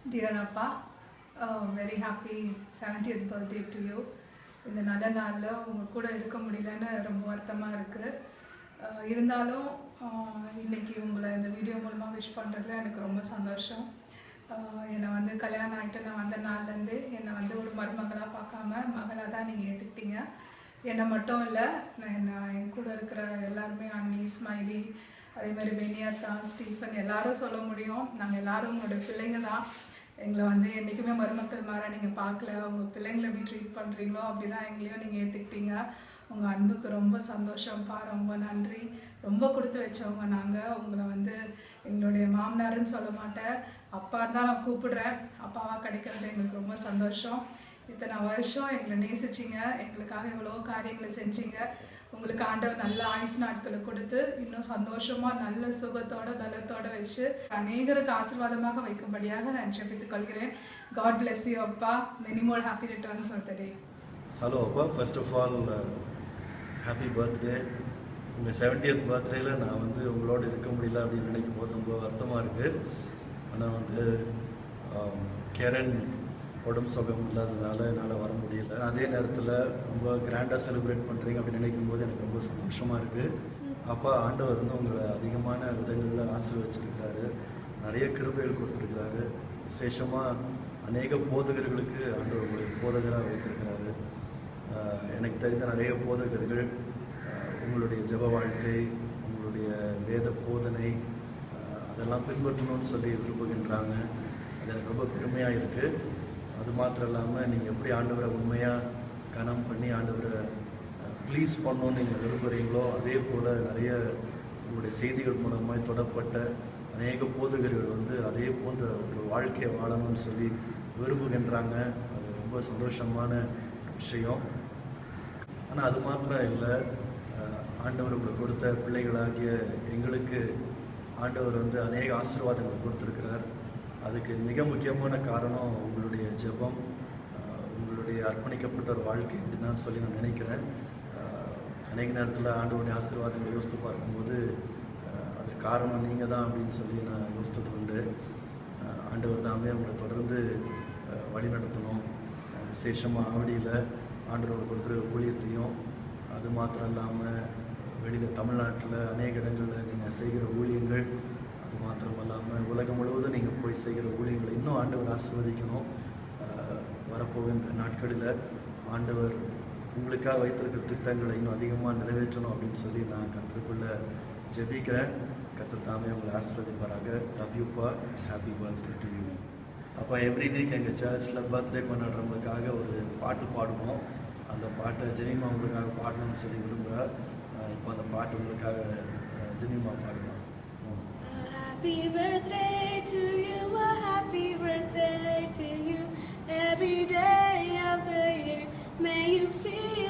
Dear Appa, very happy 70th birthday to you. இந்த நல்ல நாளில் உங்கள் கூட இருக்க முடியலன்னு ரொம்ப வருத்தமாக இருக்குது. இருந்தாலும் இன்றைக்கி உங்களை இந்த வீடியோ மூலமாக விஷ் பண்ணுறதுல எனக்கு ரொம்ப சந்தோஷம். என்னை வந்து கல்யாணம் ஆகிட்டு நான் வந்த நாள்லேருந்தே என்னை வந்து ஒரு மருமகளாக பார்க்காம மகளாக தான் நீங்கள் ஏற்றுக்கிட்டீங்க. என்னை மட்டும் இல்லை, என் கூட இருக்கிற எல்லாருமே அண்ணி, ஸ்மைலி, அதேமாதிரி பெனியாத்தா, ஸ்டீஃபன் எல்லாரும் சொல்ல முடியும். நாங்கள் எல்லோரும் உங்களுடைய பிள்ளைங்க தான். எங்களை வந்து என்றைக்குமே மருமக்கள் மாற நீங்கள் பார்க்கல. உங்கள் பிள்ளைங்களை எப்படி ட்ரீட் பண்ணுறீங்களோ அப்படி தான் எங்களையும் நீங்கள் ஏற்றுக்கிட்டீங்க. உங்கள் அன்புக்கு ரொம்ப சந்தோஷம்ப்பா, ரொம்ப நன்றி. ரொம்ப கொடுத்து வச்சவங்க நாங்கள். உங்களை வந்து எங்களுடைய மாமனாருன்னு சொல்ல மாட்டேன், அப்பான்னு தான் நான் கூப்பிடுறேன். அப்பாவாக கிடைக்கிறது எங்களுக்கு ரொம்ப சந்தோஷம். இத்தனை வருஷம் எங்களை நேசிச்சிங்க, எங்களுக்காக எவ்வளோ காரியங்களை செஞ்சீங்க. உங்களுக்கு ஆண்டவர் நல்ல ஆயுசு நாட்களை கொடுத்து இன்னும் சந்தோஷமாக நல்ல சுகத்தோட பலத்தோடு வச்சு அநேகருக்கு ஆசீர்வாதமாக வைக்கும்படியாக நான் ஜெபித்துக் கொள்கிறேன். காட் பிளெஸ் யூ அப்பா. Many more happy returns of the day. Hello அப்பா, first of all happy birthday. உங்கள் 70th பர்த்டேயில் நான் வந்து உங்களோட இருக்க முடியல அப்படின்னு நினைக்கும் போது ரொம்ப வருத்தமாக இருக்குது. ஆனால் வந்து கேரன் உடம்பு சுகம் இல்லாததுனால என்னால் வர முடியல. அதே நேரத்தில் ரொம்ப கிராண்டாக செலிப்ரேட் பண்ணுறீங்க அப்படின்னு நினைக்கும் போது எனக்கு ரொம்ப சந்தோஷமாக இருக்குது. அப்பா, ஆண்டவர் வந்து உங்களை அதிகமான விதங்களில் ஆசீர்வச்சிருக்கிறாரு, நிறைய கிருபைகள் கொடுத்துருக்கிறாரு. விசேஷமாக அநேக போதகர்களுக்கு ஆண்டவர் உங்களை போதகராக வைத்திருக்கிறாரு. எனக்கு தெரிந்த நிறைய போதகர்கள் உங்களுடைய ஜெப வாழ்க்கை, உங்களுடைய வேத போதனை அதெல்லாம் பின்பற்றணும்னு சொல்லி விரும்புகின்றாங்க. அது எனக்கு ரொம்ப பெருமையாக இருக்குது. அது மாத்திரம் இல்லாமல் நீங்கள் எப்படி ஆண்டவரை உண்மையாக கனம் பண்ணி ஆண்டவரை ப்ளீஸ் பண்ணணுன்னு நீங்கள் விரும்புகிறீங்களோ அதே போல் நிறைய உங்களுடைய செய்திகள் மூலமாக தொடப்பட்ட அநேக போதகர்கள் வந்து அதே போன்ற ஒரு வாழ்க்கையை வாழணும்னு சொல்லி விரும்புகின்றாங்க. அது ரொம்ப சந்தோஷமான விஷயம். ஆனால் அது மாத்திரம் இல்லை, ஆண்டவர் உங்களுக்கு கொடுத்த பிள்ளைகளாகிய எங்களுக்கு ஆண்டவர் வந்து அநேக ஆசீர்வாதங்களை கொடுத்துருக்கிறார். அதுக்கு மிக முக்கியமான காரணம் உங்களுடைய ஜெபம், உங்களுடைய அர்ப்பணிக்கப்பட்ட ஒரு வாழ்க்கை அப்படின்னு தான் சொல்லி நான் நினைக்கிறேன். அநேக நேரத்தில் ஆண்டவருடைய ஆசீர்வாதங்களை யோசித்து பார்க்கும்போது அதுக்கு காரணம் நீங்கள் தான் அப்படின்னு சொல்லி நான் யோசித்தது உண்டு. ஆண்டவர் தாமே உங்களை தொடர்ந்து வழி நடத்தணும். விசேஷமாக ஆவடியில் ஆண்டவர் கொடுக்குற ஊழியத்தையும், அது மாத்திரம் இல்லாமல் வெளியில் தமிழ்நாட்டில் அநேக இடங்களில் நீங்கள் செய்கிற ஊழியங்கள், அது மாத்திரம் இல்லாமல் உலகம் முழுவதும் நீங்கள் போய் செய்கிற ஊழியங்களை இன்னும் ஆண்டவர் ஆசீர்வதிக்கணும். வரப்போகின்ற நாட்களில் ஆண்டவர் உங்களுக்காக வைத்திருக்கிற திட்டங்களை இன்னும் அதிகமாக நிறைவேற்றணும் அப்படின்னு சொல்லி நான் கர்த்தருக்குள்ளே ஜெபிக்கிறேன். கர்த்தர் தாமே உங்களை ஆசீர்வதிப்பாராக. லவ் யூப்பா, ஹாப்பி பர்த்டே டு யூ. அப்போ எவ்ரி வீக் எங்கள் சர்ச்சில் பர்த்டே கொண்டாடுறவங்களுக்காக ஒரு பாட்டு பாடுவோம். அந்த பாட்டை ஜெனிமா உங்களுக்காக பாடணும்னு சொல்லி விரும்புகிறார். இப்போ அந்த பாட்டு உங்களுக்காக ஜெனிமா பாடுவோம். Happy birthday to you, a happy birthday to you. Every day of the year, may you feel